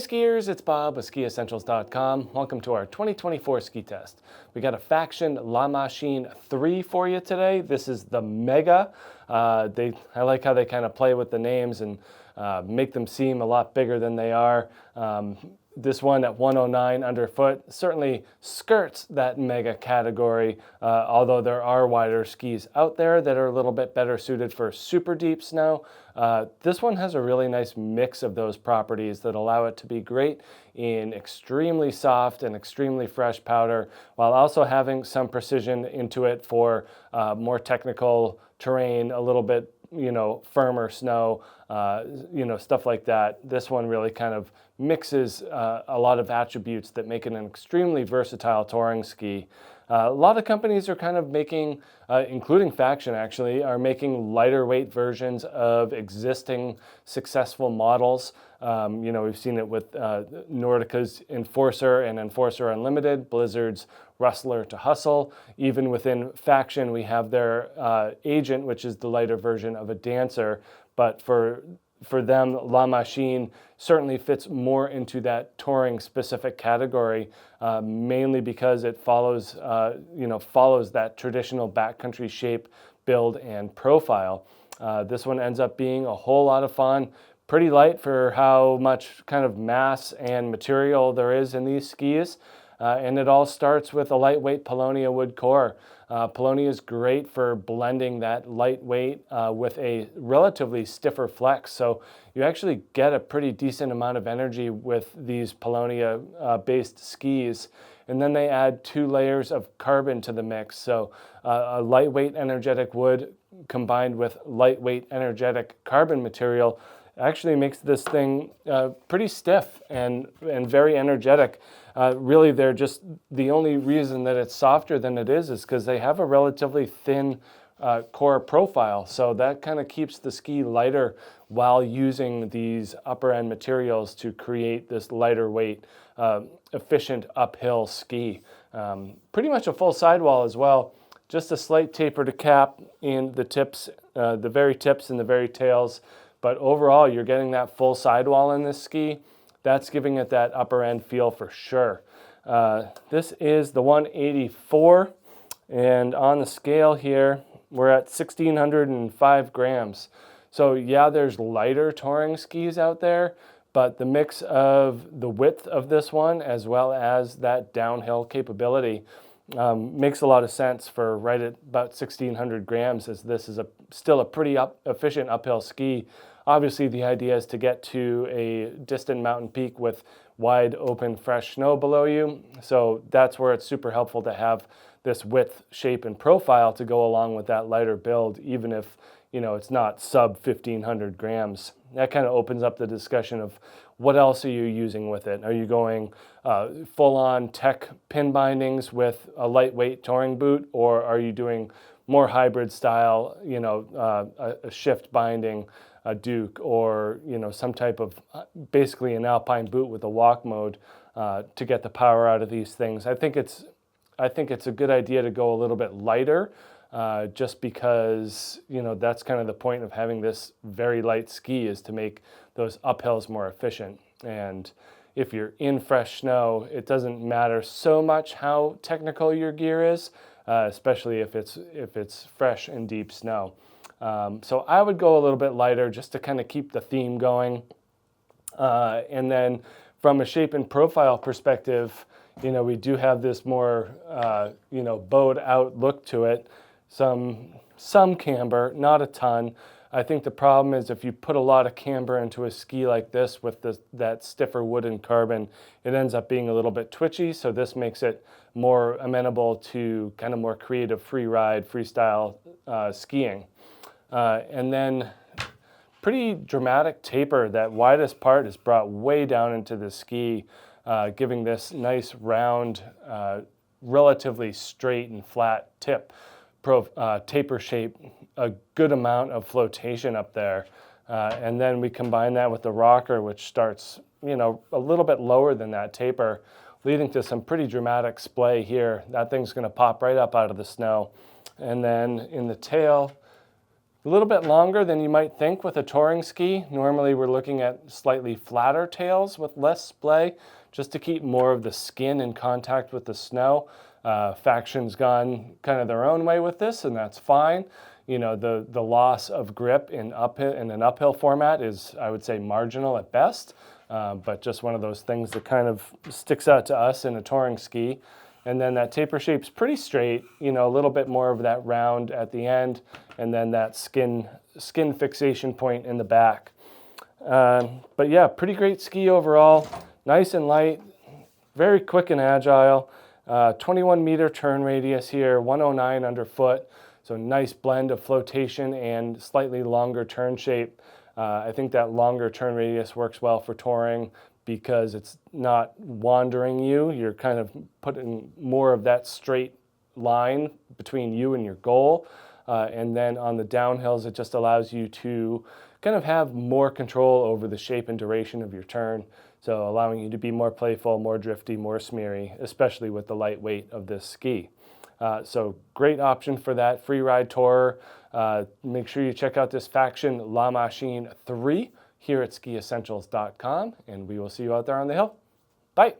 skiers, it's Bob with SkiEssentials.com. Welcome to our 2024 ski test. We got a Faction La Machine 3 for you today. This is the Mega. I like how they kind of play with the names and make them seem a lot bigger than they are. This one at 109 underfoot certainly skirts that Mega category, although there are wider skis out there that are a little bit better suited for super deep snow. This one has a really nice mix of those properties that allow it to be great in extremely soft and extremely fresh powder, while also having some precision into it for more technical terrain, a little bit firmer snow, stuff like that. This one really kind of mixes a lot of attributes that make it an extremely versatile touring ski. A lot of companies are kind of making, including Faction actually, are making lighter weight versions of existing successful models. We've seen it with Nordica's Enforcer and Enforcer Unlimited, Blizzard's Rustler to Hustle. Even within Faction, we have their Agent, which is the lighter version of a Dancer. But for them, La Machine certainly fits more into that touring specific category, mainly because it follows that traditional backcountry shape, build, and profile. This one ends up being a whole lot of fun. Pretty light for how much kind of mass and material there is in these skis. And it all starts with a lightweight Paulownia wood core. Paulownia is great for blending that lightweight with a relatively stiffer flex. So you actually get a pretty decent amount of energy with these Paulownia based skis. And then they add 2 layers of carbon to the mix. So a lightweight energetic wood combined with lightweight energetic carbon material actually makes this thing pretty stiff and very energetic. Really, they're just the only reason that it's softer than it is because they have a relatively thin core profile. So that kind of keeps the ski lighter while using these upper end materials to create this lighter weight, efficient uphill ski. Pretty much a full sidewall as well. Just a slight taper to cap in the tips, the very tips and the very tails. But overall, you're getting that full sidewall in this ski. That's giving it that upper end feel for sure. This is the 184, and on the scale here, we're at 1,605 grams. So yeah, there's lighter touring skis out there, but the mix of the width of this one as well as that downhill capability makes a lot of sense for right at about 1,600 grams, as this is still a pretty efficient uphill ski. Obviously, the idea is to get to a distant mountain peak with wide open fresh snow below you. So that's where it's super helpful to have this width, shape, and profile to go along with that lighter build, even if it's not sub 1,500 grams. That kind of opens up the discussion of what else are you using with it? Are you going full-on tech pin bindings with a lightweight touring boot, or are you doing more hybrid style, a shift binding, a Duke, or some type of basically an alpine boot with a walk mode to get the power out of these things? I think it's a good idea to go a little bit lighter, just because that's kind of the point of having this very light ski, is to make those uphills more efficient. And if you're in fresh snow, it doesn't matter so much how technical your gear is, especially if it's fresh and deep snow. So I would go a little bit lighter just to kind of keep the theme going. And then from a shape and profile perspective, we do have this more, bowed out look to it. Some camber, not a ton. I think the problem is if you put a lot of camber into a ski like this with that stiffer wood and carbon, it ends up being a little bit twitchy. So this makes it more amenable to kind of more creative free ride, freestyle skiing. And then pretty dramatic taper. That widest part is brought way down into the ski, giving this nice round, relatively straight and flat tip. Taper shape, a good amount of flotation up there. And then we combine that with the rocker, which starts, a little bit lower than that taper, leading to some pretty dramatic splay here. That thing's going to pop right up out of the snow. And then in the tail, A little bit longer than you might think with a touring ski. Normally we're looking at slightly flatter tails with less splay, just to keep more of the skin in contact with the snow. Faction's gone kind of their own way with this, and that's fine. You know, the loss of grip in an uphill format is, I would say, marginal at best, but just one of those things that kind of sticks out to us in a touring ski. And then that taper shape's pretty straight, you know, a little bit more of that round at the end, and then that skin fixation point in the back. But yeah, pretty great ski overall. Nice and light, very quick and agile. 21 meter turn radius here, 109 underfoot. So nice blend of flotation and slightly longer turn shape. I think that longer turn radius works well for touring because it's not wandering you. You're kind of putting more of that straight line between you and your goal. And then on the downhills, it just allows you to kind of have more control over the shape and duration of your turn. So allowing you to be more playful, more drifty, more smeary, especially with the light weight of this ski. So great option for that free ride tourer. Make sure you check out this Faction La Machine 3 here at skiessentials.com, and we will see you out there on the hill. Bye.